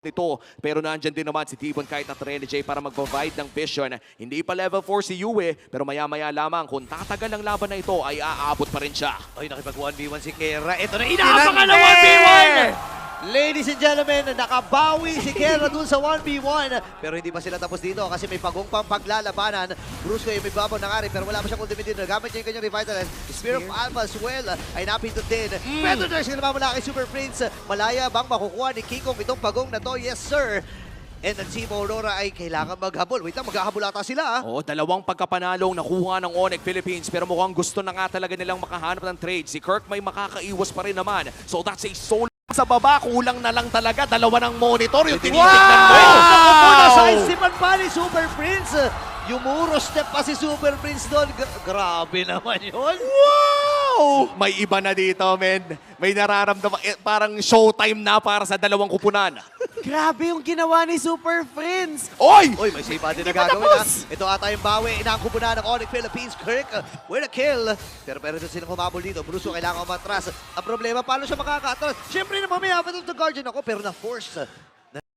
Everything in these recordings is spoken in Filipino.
nito. Pero nandyan din naman si T1 Kite at Rene J para mag-provide ng vision. Hindi pa level 4 si Yue, pero maya-maya lamang kung tatagal ang laban na ito ay aabot pa rin siya. Ay, nakipag 1v1 si Kera. Ito na, inaabangan ng 1v1! Ladies and gentlemen, nakabawi si Kera dun sa 1v1. Pero hindi pa sila tapos dito kasi may pagong pang paglalabanan. Brusco yung may babaw ng ari pero wala pa siyang ultimate din. Nagamit niya yung kanyang revitalize. Spear of Alpha as well ay napindot din. Predators yung namamula kay Super Prince. Malaya bang makukuha ni Kikong itong pagong na to? Yes, sir! And ang Team Aurora ay kailangan maghabol. Wait lang, maghahabol ata sila. Oo, dalawang pagkapanalong nakuha ng Onyx Philippines pero mukhang gusto na nga talaga nilang makahanap ng trade. Si Kirk may makakaiwas pa rin naman. So that's a solo sa baba. Kulang na lang talaga. Dalawa ng monitor yung tinitignan mo. Wow! Sidestepan pa ni Super Prince. Yumuro step pa si Super Prince doon. Grabe naman yun. Wow! May iba na dito, men. May nararamdaman. Parang showtime na para sa dalawang kupunan. Grabe yung ginawa ni Super Prince. Oy! Uy, may sipa din na Hindi pa gagawin ha. tapos. Ito ata yung bawi. Inaangko na ng Onyx Philippines. Kirk with a kill. Pero doon silang humabol dito. Bruso kailangan umatras. Ang problema, paano siya makaka-atras? Siyempre naman may habit of the Guardian ako pero na-force.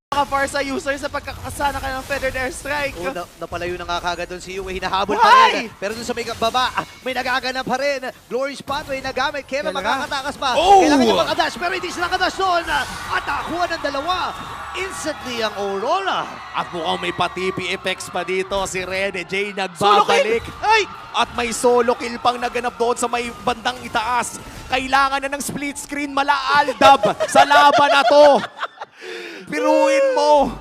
Naka-Farsa user sa pagkakasana ka ng Feathered Airstrike. Oh, napalayo na nga kagad doon si Yue. Hinahabol pa Why? rin. Pero doon sa may baba, may nagaganap pa rin. Glory Spotway nagamit. Kaya makakatakas pa. Oh! Kailangan niya makadash. Pero hindi sila nakadash doon. At nakakuha ng dalawa. Instantly ang Aurora. At mukhang may pa-TP effects pa dito. Si Rene J nagbabalik. Ay! At may solo kill pang naganap doon sa may bandang itaas. Kailangan na ng split screen mala-aldab sa laban na to. Piruin mo.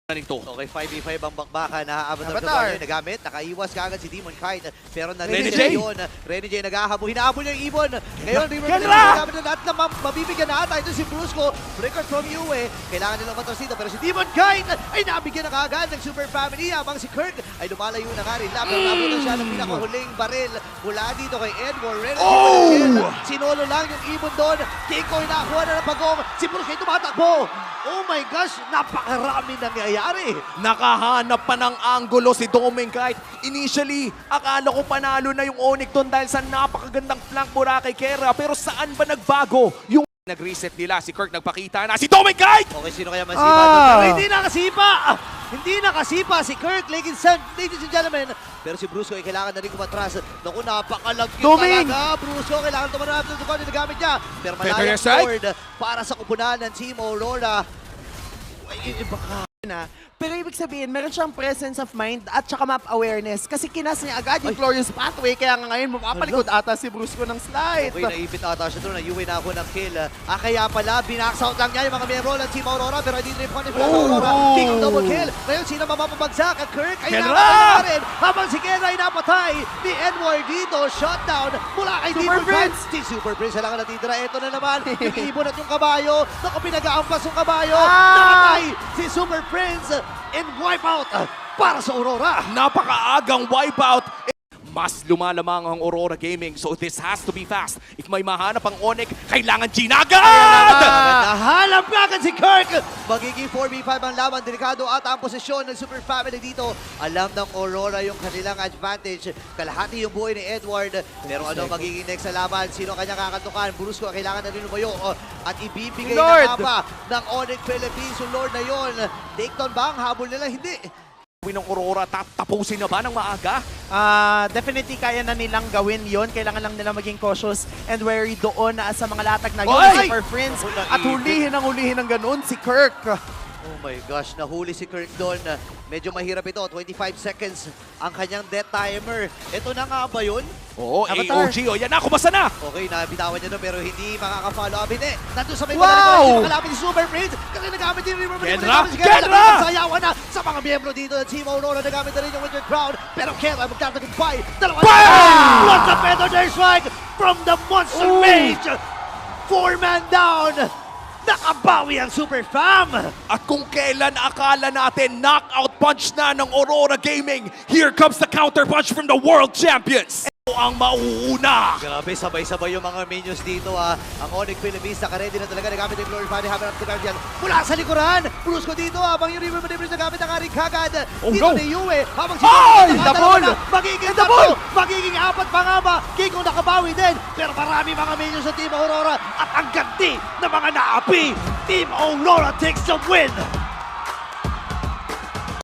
Okay, 5v5 ang bakbakan. Naaabot ng Avatar. Guardian. Nagamit. Nakaiwas kagad si Demon Kite. Pero Rene narinig J. na yun. Rene J nag-ahabol. Hinahabol niya yung Ibon. Ngayon, River Kendra! Plate nagamit na lahat na mabibigyan na ata. Ito si Brusco. Record from Yue. Kailangan nilang matras dito. Pero si Demon Kite ay nabigyan na kagad ng Super Family. Habang si Kirk ay lumalayo na nga rin. Labang siya ng pinakahuling baril. Mula dito kay Edward. Rene J Oh! sinolo lang yung Ibon doon. Kiko nakuha na ng pagong. Si Brusco ay tumatakbo. Oh my gosh, napakarami nangyayari. Nakahanap pa ng anggulo si Doming Kite. Initially, akala ko panalo na yung Onyx doon dahil sa napakagandang flank mula kay Kera. Pero saan ba nagbago? Yung nag-reset nila, si Kirk nagpakita na si Doming Kite! Okay, sino kaya masipa doon? Pero hindi nakasipa! Hindi nakasipa si Kirk, ladies and gentlemen. Pero si Brusco ay kailangan na rin kumatras. Naku, napakalagkit Doming! talaga. Brusco, kailangan tumanap ng tukod na gamit niya. Pero Feather malayang strike. forward para sa kupunan ng Team Aurora. Ay, baka Na. Pero ibig sabihin, meron siyang presence of mind at saka map awareness. Kasi kinas niya agad yung Glorious Pathway. Kaya nga ngayon, mapapalikod ata si Brusco ng slide. okay, naipit ata siya doon. Nayuwi na ako ng kill. Kaya pala, binax-out lang niya yung mga miyembro ng Team Aurora. Pero hindi rin punish ng Aurora. King of double kill. Ngayon, sino mapapabagsak? At Kirk ay Kendra! napatay na rin. Habang si Kendra ay napatay ni Edward dito. Shutdown mula kay Super Demon Prince! Kite. Si Super Prince lang ang natitira. Ito na naman, yung ibon at yung kabayo. Naku, pinag-aampas yung kabayo. Namatay si Super Prince and wipe out para sa Aurora. Napakaagang wipeout. Mas lumalamang ang Aurora Gaming, so this has to be fast. If may mahanap ang Onyx, kailangan ginagad! Nahalap agad si Kirk! Magiging 4v5 ang laban. Delikado ata ang posisyon ng Super Family dito. Alam ng Aurora yung kanilang advantage. Kalahati yung buhay ni Edward. Pero ano magiging next sa laban? Sino kanya kakantukan? Brusco kailangan na rin lumayo. At ibibigay Lord! na mapa ng Onyx Philippines. Yung Lord na yun. Takedown ba ang habol nila? Hindi. Ng Aurora, tapusin na ba ng maaga? Definitely kaya na nilang gawin yon. Kailangan lang nila maging cautious and wary doon sa mga latag na yun. Oy! Super Prince. Naku, At naipit. hulihin ng ganun si Kirk. Oh my gosh, nahuli si Kirk doon. Medyo mahirap ito. 25 seconds ang kanyang death timer. Ito na nga ba yun? Oo, Avatar. AOG. O yan na, kumasa na! Okay, nabitawan niya doon pero hindi makaka-follow up. Hindi, nandun sa may Wow! hindi makalapit si Super Prince kasi nagamit din yung River Plate. Kendra! Si Kendra! Sayawan na sa mga miyembro dito ng Team Aurora. Nagamit na rin yung Winter Crown. Pero Kendra magtatagumpay. Dalawa Bam! What's the Feather Strike from the Monster Mage? 4-man down. Nakabawi ang Super Fam. At kung kailan akala natin knockout punch na ng Aurora Gaming, here comes the counter punch from the World Champions. Ito ang mauuna. Grabe, sabay-sabay yung mga minions dito Ang Onyx Philippines, naka-ready na talaga. Nagamit yung Glory Body, Hammer of the Guardian. Mula sa likuran, Brusco dito habang yung River Manibris nagamit ang aring kagad. Oh, Dito no. ni Yue, habang si Ay! nakadalawa Double! na. Magiging tatlo, magiging apat pa nga ba? Kiko nakabawi din, pero marami mga minions sa Team Aurora. At ang ganti ng mga naapi, Team Aurora takes the win.